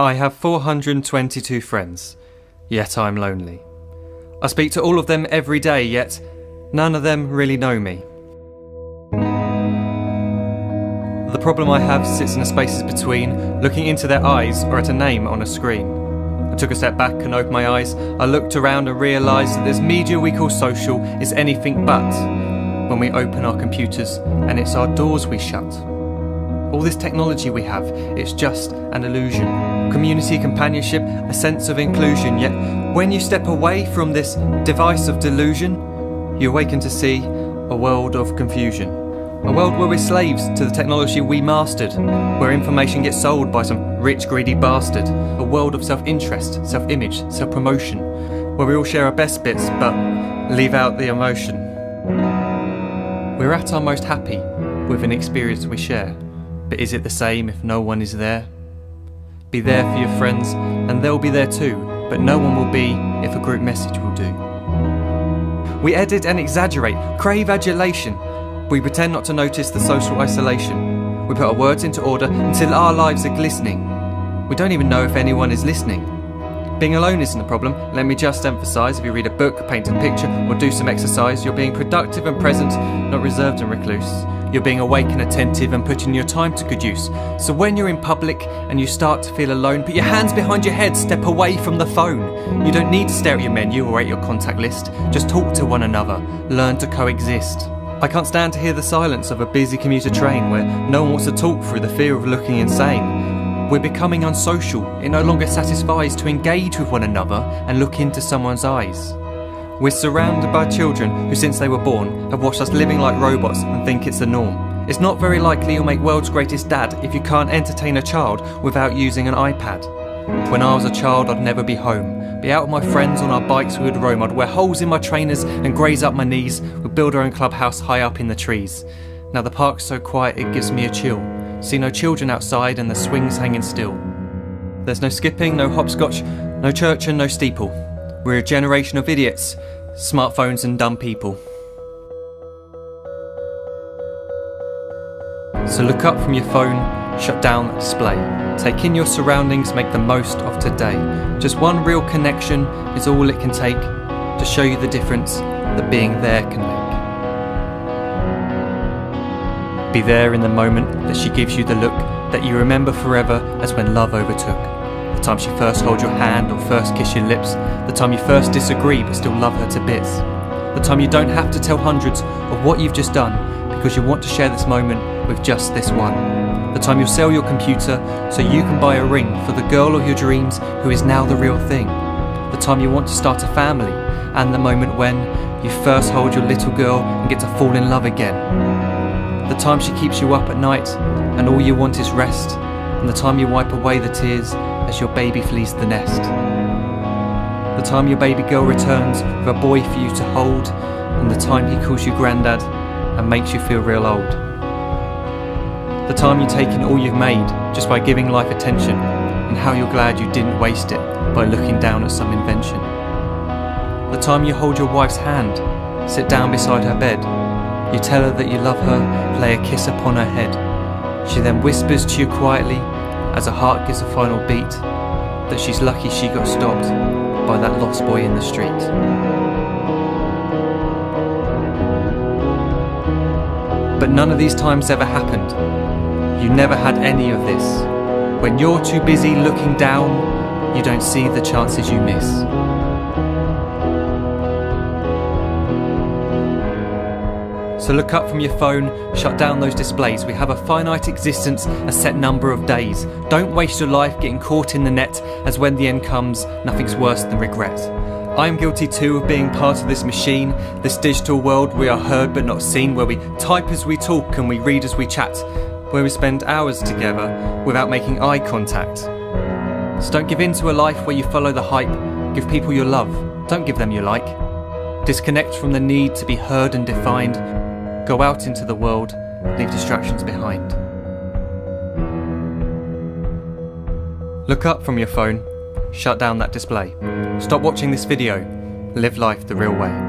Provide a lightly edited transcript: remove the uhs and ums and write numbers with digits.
I have 422 friends, yet I'm lonely. I speak to all of them every day, yet none of them really know me. The problem I have sits in the spaces between looking into their eyes or at a name on a screen. I took a step back and opened my eyes. I looked around and realised that this media we call social is anything but when we open our computers and it's our doors we shut. All this technology we have, it's just an illusion. Community, companionship, a sense of inclusion. Yet when you step away from this device of delusion, you awaken to see a world of confusion. A world where we're slaves to the technology we mastered, where information gets sold by some rich, greedy bastard. A world of self-interest, self-image, self-promotion, where we all share our best bits but leave out the emotion. We're at our most happy with an experience we share. But is it the same if no one is there? Be there for your friends and they'll be there too, but no one will be if a group message will do. We edit and exaggerate, crave adulation. We pretend not to notice the social isolation. We put our words into order until our lives are glistening. We don't even know if anyone is listening. Being alone isn't the problem. Let me just emphasise, if you read a book, paint a picture or do some exercise, you're being productive and present, not reserved and recluse. You're being awake and attentive and putting your time to good use. So when you're in public and you start to feel alone, put your hands behind your head, step away from the phone. You don't need to stare at your menu or at your contact list. Just talk to one another, learn to coexist. I can't stand to hear the silence of a busy commuter train where no one wants to talk through the fear of looking insane. We're becoming unsocial. It no longer satisfies to engage with one another and look into someone's eyes. We're surrounded by children who, since they were born, have watched us living like robots and think it's the norm. It's not very likely you'll make world's greatest dad if you can't entertain a child without using an iPad. When I was a child, I'd never be home. Be out with my friends on our bikes, we would roam. I'd wear holes in my trainers and graze up my knees. We'd build our own clubhouse high up in the trees. Now the park's so quiet it gives me a chill. See no children outside and the swings hanging still. There's no skipping, no hopscotch, no church and no steeple. We're a generation of idiots, smartphones and dumb people. So look up from your phone, shut down the display. Take in your surroundings, make the most of today. Just one real connection is all it can take to show you the difference that being there can make. Be there in the moment that she gives you the look that you remember forever as when love overtook. The time she first holds your hand or first kiss your lips. The time you first disagree but still love her to bits. The time you don't have to tell hundreds of what you've just done because you want to share this moment with just this one. The time you'll sell your computer so you can buy a ring for the girl of your dreams who is now the real thing. The time you want to start a family and the moment when you first hold your little girl and get to fall in love again. The time she keeps you up at night and all you want is rest. And the time you wipe away the tears as your baby flees the nest. The time your baby girl returns with a boy for you to hold, and the time he calls you granddad and makes you feel real old. The time you take in all you've made just by giving life attention, and how you're glad you didn't waste it by looking down at some invention. The time you hold your wife's hand, sit down beside her bed, you tell her that you love her, lay a kiss upon her head. She then whispers to you quietly, as her heart gives a final beat, that she's lucky she got stopped by that lost boy in the street. But none of these times ever happened. You never had any of this. When you're too busy looking down, you don't see the chances you miss. So look up from your phone, shut down those displays. We have a finite existence, a set number of days. Don't waste your life getting caught in the net, as when the end comes, nothing's worse than regret. I am guilty too of being part of this machine, this digital world we are heard but not seen, where we type as we talk and we read as we chat, where we spend hours together without making eye contact. So don't give in to a life where you follow the hype. Give people your love, don't give them your like. Disconnect from the need to be heard and defined. Go out into the world, leave distractions behind. Look up from your phone, shut down that display. Stop watching this video, live life the real way.